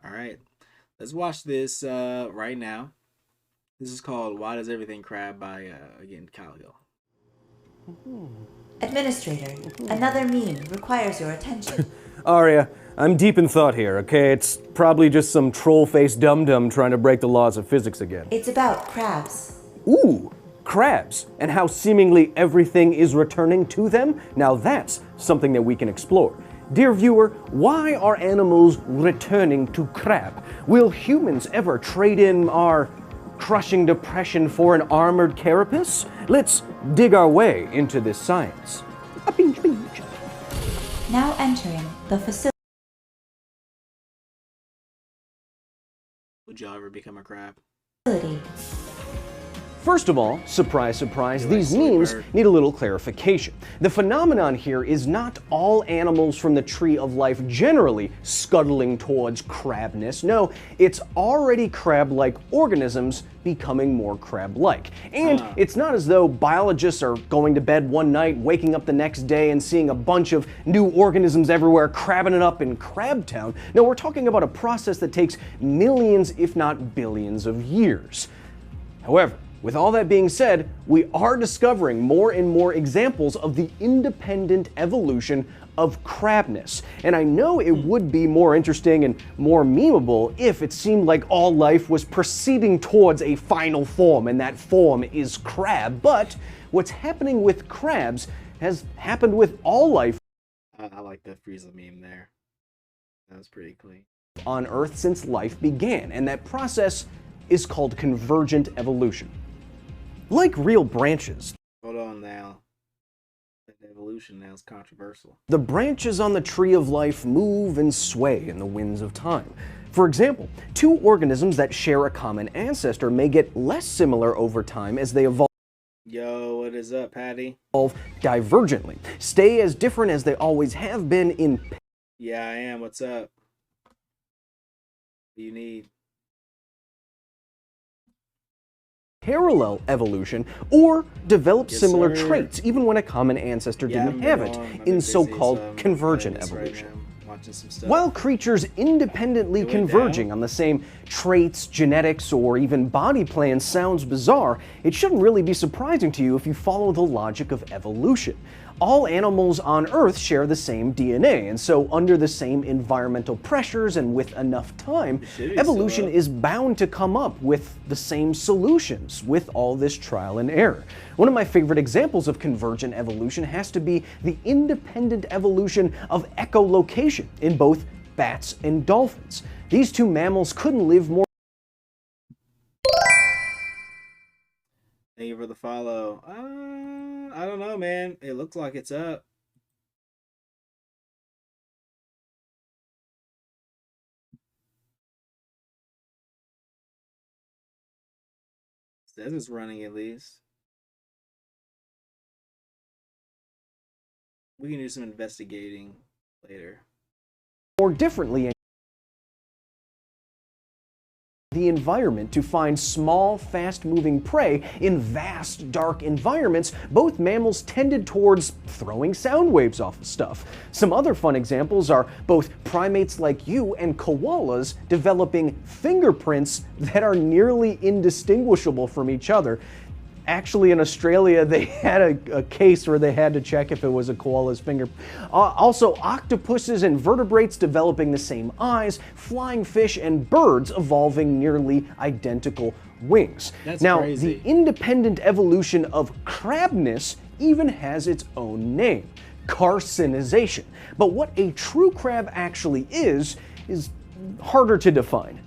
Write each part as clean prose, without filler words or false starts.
All right, let's watch this right now. This is called "Why Does Everything Crab" by again Kyle Hill. Administrator, another meme requires your attention. Arya, I'm deep in thought here, okay? It's probably just some troll-faced dum-dum trying to break the laws of physics again. It's about crabs. Ooh, crabs, and how seemingly everything is returning to them? Now that's something that we can explore. Dear viewer, why are animals returning to crab? Will humans ever trade in our crushing depression for an armored carapace? Let's dig our way into this science. A pinch, pinch. Now entering the facility. Would y'all ever become a crab? First of all, surprise, surprise, these silly memes bird. need a little clarification. The phenomenon here is not all animals from the tree of life generally scuttling towards crabness. No, it's already crab-like organisms becoming more crab-like. And it's not as though biologists are going to bed one night, waking up the next day and seeing a bunch of new organisms everywhere crabbing it up in Crabtown. No, we're talking about a process that takes millions, if not billions of years. However, with all that being said, we are discovering more and more examples of the independent evolution of crabness. And I know it would be more interesting and more memeable if it seemed like all life was proceeding towards a final form, and that form is crab. But what's happening with crabs has happened with all life I like the Frieza meme there. That was pretty clean. on Earth since life began, and that process is called convergent evolution. Like real branches, Hold on now. That evolution now is controversial. the branches on the tree of life move and sway in the winds of time. For example, two organisms that share a common ancestor may get less similar over time as they evolve Yo, what is up, Patty? divergently, stay as different as they always have been in Yeah, I am. What's up? What do you need? parallel evolution, or develop Yes, similar sir. traits even when a common ancestor Yeah, didn't have it in so-called convergent evolution. Watching some stuff. While creatures independently Going converging down. on the same traits, genetics, or even body plans sounds bizarre, it shouldn't really be surprising to you if you follow the logic of evolution. All animals on Earth share the same DNA, and so under the same environmental pressures and with enough time, Shit, evolution so- is bound to come up with the same solutions with all this trial and error. One of my favorite examples of convergent evolution has to be the independent evolution of echolocation in both bats and dolphins. These two mammals couldn't live more Thank you for the follow. I don't know, man. It looks like it's up. Says it's running at least. We can do some investigating later. differently the environment to find small, fast-moving prey in vast, dark environments. Both mammals tended towards throwing sound waves off of stuff. Some other fun examples are both primates like you and koalas developing fingerprints that are nearly indistinguishable from each other. Actually, in Australia, they had a case where they had to check if it was a koala's finger. Also, octopuses and vertebrates developing the same eyes, flying fish and birds evolving nearly identical wings. That's now, crazy. the independent evolution of crabness even has its own name, carcinization. But what a true crab actually is harder to define.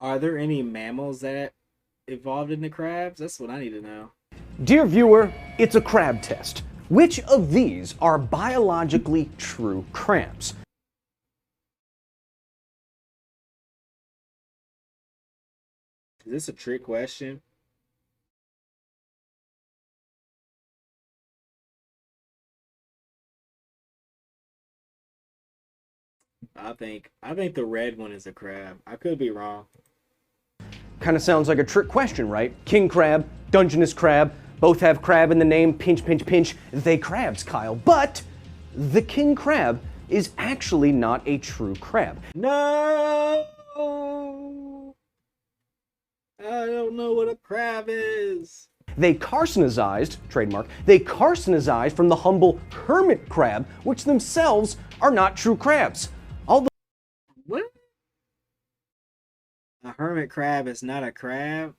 Are there any mammals that evolved into crabs? That's what I need to know. Dear viewer, it's a crab test. Which of these are biologically true crabs? Is this a trick question? I think the red one is a crab. I could be wrong. Kind of sounds like a trick question, right? King crab, Dungeness crab, both have crab in the name, pinch, pinch, pinch, they crabs, Kyle. But the king crab is actually not a true crab. No! Oh, I don't know what a crab is. They carcinized, trademark, they carcinized from the humble hermit crab, which themselves are not true crabs. Although What? A hermit crab is not a crab?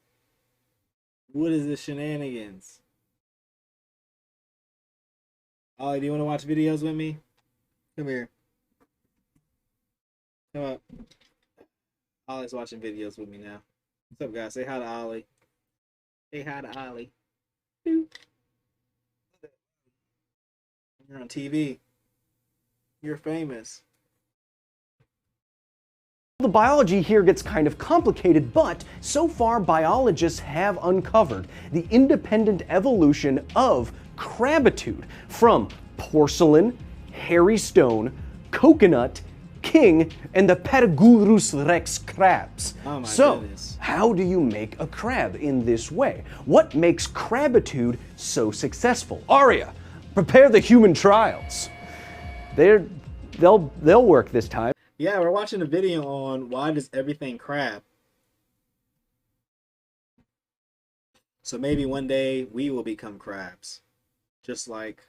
What is this shenanigans? Ollie, do you want to watch videos with me? Come here. Come up. Ollie's watching videos with me now. What's up, guys? Say hi to Ollie. Say hi to Ollie. You're on TV. You're famous. the biology here gets kind of complicated, but so far biologists have uncovered the independent evolution of crabitude from porcelain, hairy stone, coconut, king, and the Patagurus rex crabs. Oh my so, goodness. how do you make a crab in this way? What makes crabitude so successful? Aria, prepare the human trials. They'll work this time. Yeah, we're watching a video on why does everything crab. So maybe one day we will become crabs. Just like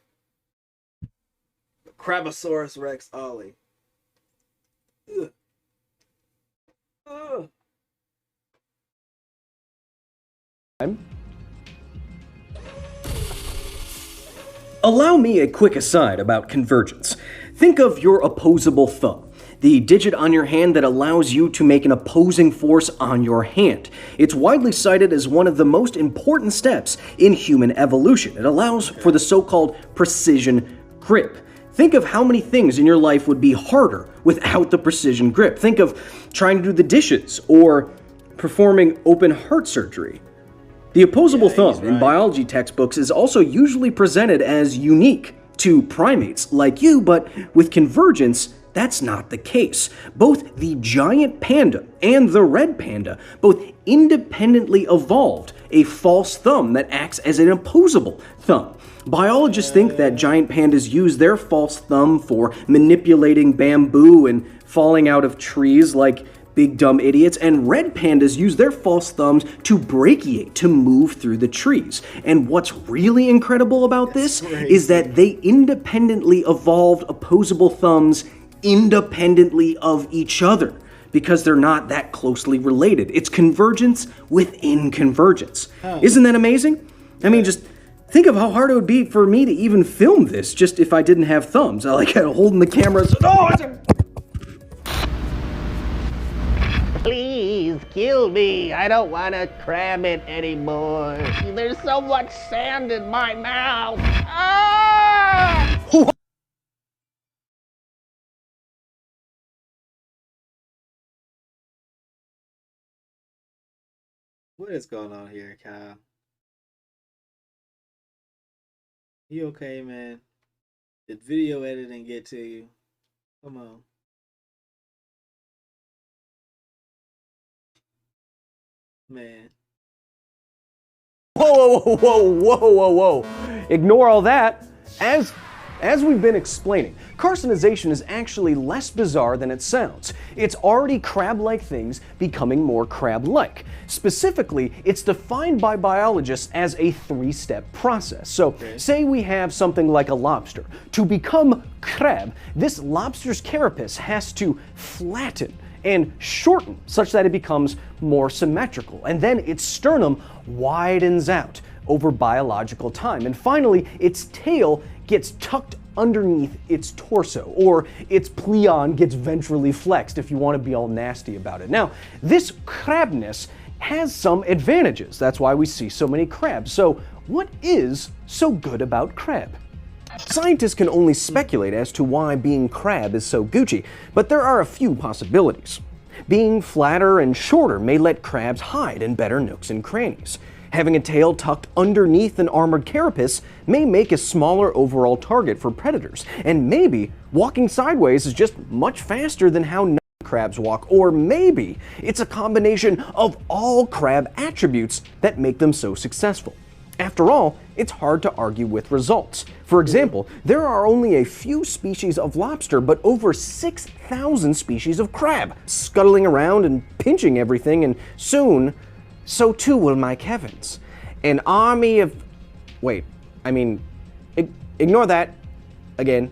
Crabosaurus Rex Ollie. Ugh. Ugh. Allow me a quick aside about convergence. Think of your opposable thumb, the digit on your hand that allows you to make an opposing force on your hand. It's widely cited as one of the most important steps in human evolution. It allows for the so-called precision grip. Think of how many things in your life would be harder without the precision grip. Think of trying to do the dishes or performing open heart surgery. The opposable thumb in biology textbooks is also usually presented as unique to primates like you, but with convergence, that's not the case. Both the giant panda and the red panda both independently evolved a false thumb that acts as an opposable thumb. Biologists think that giant pandas use their false thumb for manipulating bamboo and falling out of trees like big dumb idiots, and red pandas use their false thumbs to brachiate, to move through the trees. And what's really incredible about this is that they independently evolved opposable thumbs independently of each other because they're not that closely related. It's convergence within convergence. Isn't that amazing? I mean, just think of how hard it would be for me to even film this just if I didn't have thumbs. I like holding the camera. Please kill me. I don't want to cram it anymore. There's so much sand in my mouth. Ah! What is going on here, Kyle? You okay, man? Did video editing get to you? Come on. Man. Whoa, whoa, whoa, whoa, whoa, whoa. Ignore all that. As we've been explaining, carcinization is actually less bizarre than it sounds. It's already crab-like things becoming more crab-like. Specifically, it's defined by biologists as a three-step process. So, say we have something like a lobster. To become crab, this lobster's carapace has to flatten and shorten such that it becomes more symmetrical. And then its sternum widens out over biological time. And finally, its tail gets tucked underneath its torso, or its pleon gets ventrally flexed if you want to be all nasty about it. Now, this crabness has some advantages. That's why we see so many crabs. So, what is so good about crab? Scientists can only speculate as to why being crab is so Gucci, but there are a few possibilities. Being flatter and shorter may let crabs hide in better nooks and crannies. Having a tail tucked underneath an armored carapace may make a smaller overall target for predators, and maybe walking sideways is just much faster than how crabs walk, or maybe it's a combination of all crab attributes that make them so successful. After all, it's hard to argue with results. For example, there are only a few species of lobster, but over 6,000 species of crab. scuttling around and pinching everything, and soon, so too will Mike Evans. An army of... Wait, I mean, ignore that. Again.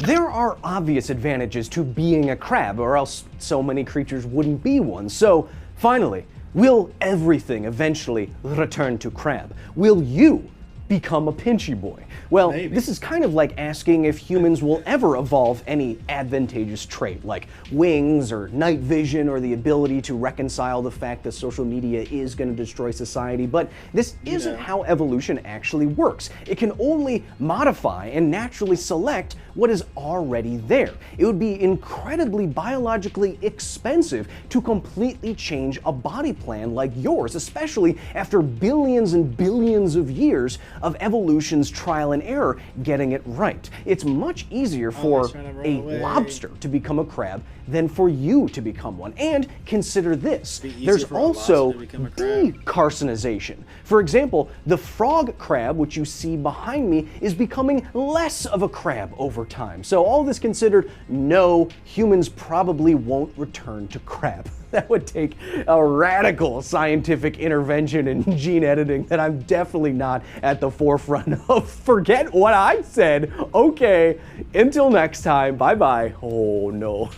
There are obvious advantages to being a crab, or else so many creatures wouldn't be one. So, finally, will everything eventually return to crab? Will you become a pinchy boy? Well, Maybe. this is kind of like asking if humans will ever evolve any advantageous trait, like wings or night vision or the ability to reconcile the fact that social media is going to destroy society. But this isn't how evolution actually works. It can only modify and naturally select what is already there. It would be incredibly biologically expensive to completely change a body plan like yours, especially after billions and billions of years of evolution's trial and error getting it right. It's much easier for a lobster to become a crab than for you to become one. And consider this, there's also decarcinization. For example, the frog crab, which you see behind me, is becoming less of a crab over time. So all this considered, no, humans probably won't return to crab. That would take a radical scientific intervention in gene editing that I'm definitely not at the forefront of. Forget what I said. Okay, until next time, bye-bye. Oh no.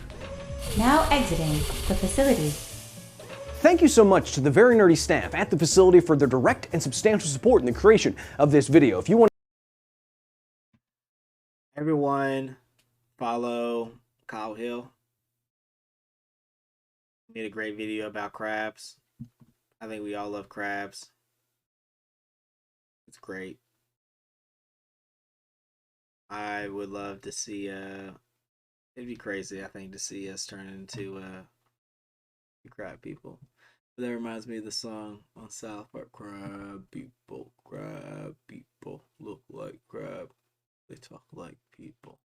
Now exiting the facility. Thank you so much to the very nerdy staff at the facility for their direct and substantial support in the creation of this video. If you want Everyone, follow Kyle Hill. Made a great video about crabs. I think we all love crabs. It's great. I would love to see it'd be crazy, I think, to see us turn into crab people. But that reminds me of the song on South Park. Crab people look like crab. They talk like people.